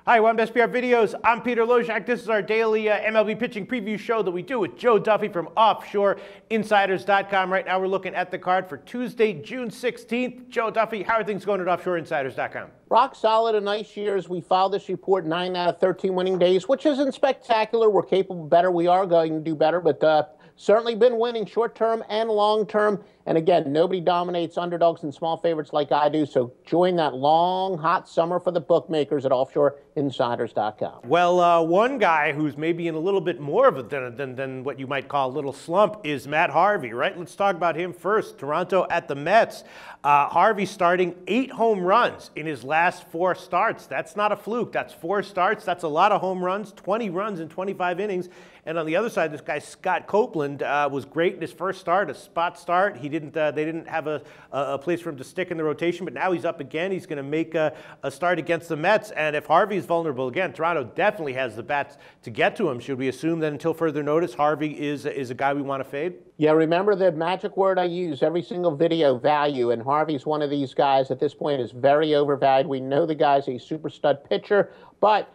Hi, welcome to SPR Videos. I'm Peter Lojak. This is our daily MLB pitching preview show that we do with Joe Duffy from OffshoreInsiders.com. Right now we're looking at the card for Tuesday, June 16th. Joe Duffy, how are things going at OffshoreInsiders.com? Rock solid, a nice year as we file this report, 9 out of 13 winning days, which isn't spectacular. We're capable better. We are going to do better, but certainly been winning short term and long term. And again, nobody dominates underdogs and small favorites like I do. So join that long, hot summer for the bookmakers at OffshoreInsiders.com. Well, one guy who's maybe in a little bit more of a than what you might call a little slump is Matt Harvey, right? Let's talk about him first. Toronto at the Mets. Harvey starting 8 home runs in his last 4 starts. That's not a fluke. That's 4 starts. That's a lot of home runs, 20 runs in 25 innings. And on the other side, this guy, Scott Copeland, was great in his first start, a spot start. They didn't have a place for him to stick in the rotation, but now he's up again. He's going to make a start against the Mets. And if Harvey's vulnerable again, Toronto definitely has the bats to get to him. Should we assume that until further notice, Harvey is a guy we want to fade? Yeah, remember the magic word I use every single video, value, and Harvey's one of these guys at this point is very overvalued. We know the guy's a super stud pitcher, but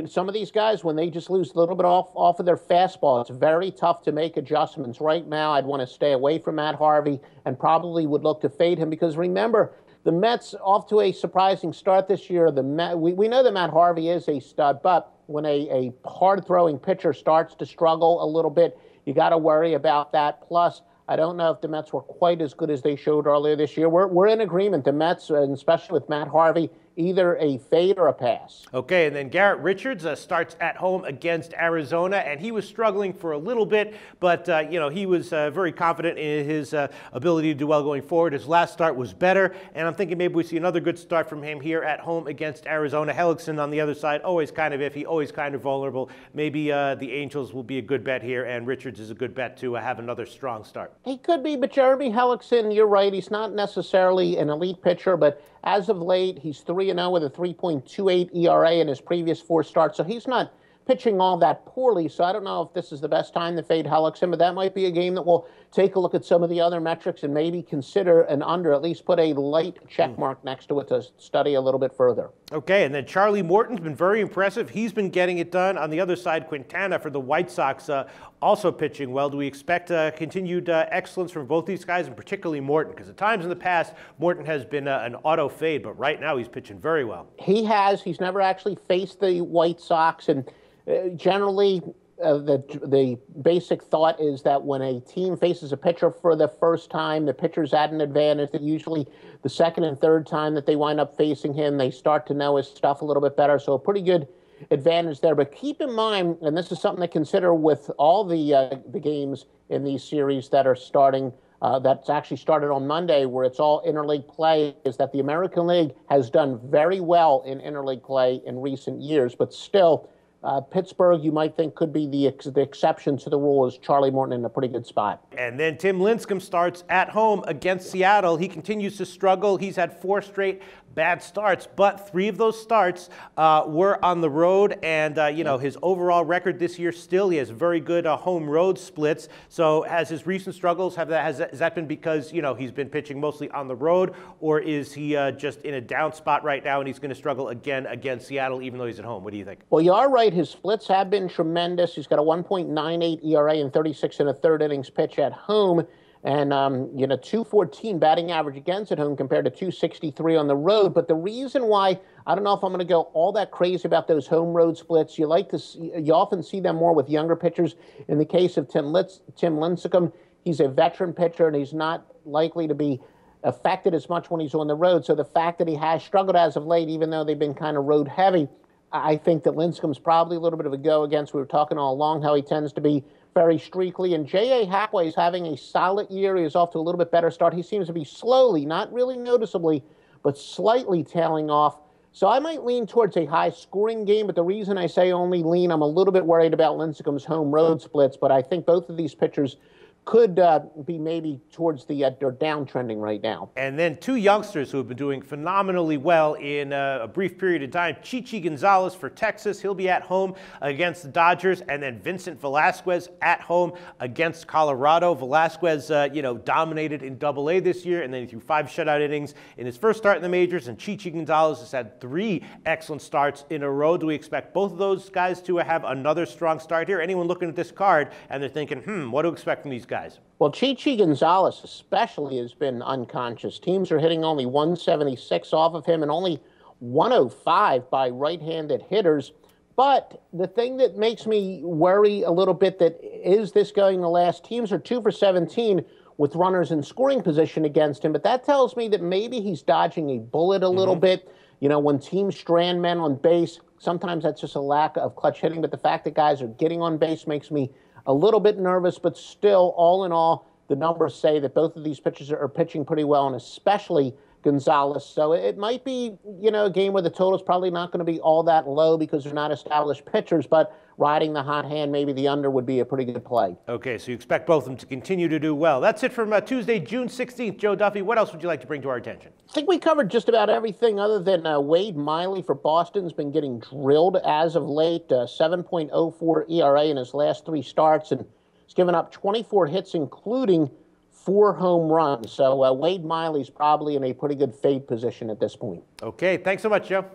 some of these guys, when they just lose a little bit off of their fastball, it's very tough to make adjustments. Right now, I'd want to stay away from Matt Harvey and probably would look to fade him because remember, the Mets off to a surprising start this year. We know that Matt Harvey is a stud, but when a hard-throwing pitcher starts to struggle a little bit, you got to worry about that. Plus, I don't know if the Mets were quite as good as they showed earlier this year. We're in agreement. The Mets, and especially with Matt Harvey, either a fade or a pass. Okay, and then Garrett Richards starts at home against Arizona, and he was struggling for a little bit, but he was very confident in his ability to do well going forward. His last start was better, and I'm thinking maybe we see another good start from him here at home against Arizona. Hellickson on the other side, always kind of iffy, always kind of vulnerable. Maybe the Angels will be a good bet here, and Richards is a good bet to have another strong start. He could be, but Jeremy Hellickson, you're right, he's not necessarily an elite pitcher, but as of late, he's 3-0 with a 3.28 ERA in his previous 4 starts, so he's not pitching all that poorly, so I don't know if this is the best time to fade Hellickson, but that might be a game that we'll take a look at some of the other metrics and maybe consider an under, at least put a light check mark next to it to study a little bit further. Okay, and then Charlie Morton's been very impressive. He's been getting it done. On the other side, Quintana for the White Sox also pitching well. Do we expect continued excellence from both these guys, and particularly Morton? Because at times in the past, Morton has been an auto fade, but right now he's pitching very well. He has. He's never actually faced the White Sox, and generally, the basic thought is that when a team faces a pitcher for the first time, the pitcher's at an advantage. That usually the second and third time that they wind up facing him, they start to know his stuff a little bit better. So a pretty good advantage there. But keep in mind, and this is something to consider with all the games in these series that are starting, that's actually started on Monday, where it's all interleague play, is that the American League has done very well in interleague play in recent years, but still, Pittsburgh, you might think, could be the exception to the rule, as Charlie Morton in a pretty good spot. And then Tim Lincecum starts at home against Seattle. He continues to struggle. He's had 4 straight bad starts, but 3 of those starts were on the road. And, his overall record this year still, he has very good home road splits. So has his recent struggles, has that been because, he's been pitching mostly on the road, or is he just in a down spot right now and he's going to struggle again against Seattle even though he's at home? What do you think? Well, you are right. His splits have been tremendous. He's got a 1.98 ERA in 36 1/3 innings pitch at home. And, 214 batting average against at home compared to 263 on the road. But the reason why, I don't know if I'm going to go all that crazy about those home road splits. You often see them more with younger pitchers. In the case of Tim Lincecum, he's a veteran pitcher, and he's not likely to be affected as much when he's on the road. So the fact that he has struggled as of late, even though they've been kind of road heavy, I think that Lincecum's probably a little bit of a go against. We were talking all along how he tends to be very streaky. And J.A. Hackaway is having a solid year. He is off to a little bit better start. He seems to be slowly, not really noticeably, but slightly tailing off. So I might lean towards a high-scoring game, but the reason I say only lean, I'm a little bit worried about Lincecum's home road splits, but I think both of these pitchers could be maybe towards the they're downtrending right now. And then two youngsters who have been doing phenomenally well in a brief period of time. Chichi Gonzalez for Texas. He'll be at home against the Dodgers. And then Vincent Velasquez at home against Colorado. Velasquez, dominated in Double-A this year, and then he threw 5 shutout innings in his first start in the majors. And Chichi Gonzalez has had 3 excellent starts in a row. Do we expect both of those guys to have another strong start here? Anyone looking at this card and they're thinking, what to expect from these guys? Well, Chichi Gonzalez especially has been unconscious. Teams are hitting only 176 off of him and only 105 by right-handed hitters. But the thing that makes me worry a little bit, that is this going to last? Teams are 2 for 17 with runners in scoring position against him, but that tells me that maybe he's dodging a bullet a little bit. When teams strand men on base, sometimes that's just a lack of clutch hitting, but the fact that guys are getting on base makes me a little bit nervous. But still, all in all, the numbers say that both of these pitchers are pitching pretty well, and especially Gonzalez. So it might be, a game where the total is probably not going to be all that low because they're not established pitchers, but riding the hot hand, maybe the under would be a pretty good play. Okay, so you expect both of them to continue to do well. That's it from Tuesday, June 16th. Joe Duffy, what else would you like to bring to our attention? I think we covered just about everything other than Wade Miley for Boston's been getting drilled as of late. 7.04 ERA in his last 3 starts, and he's given up 24 hits, including 4 home runs. So Wade Miley's probably in a pretty good fade position at this point. Okay, thanks so much, Joe.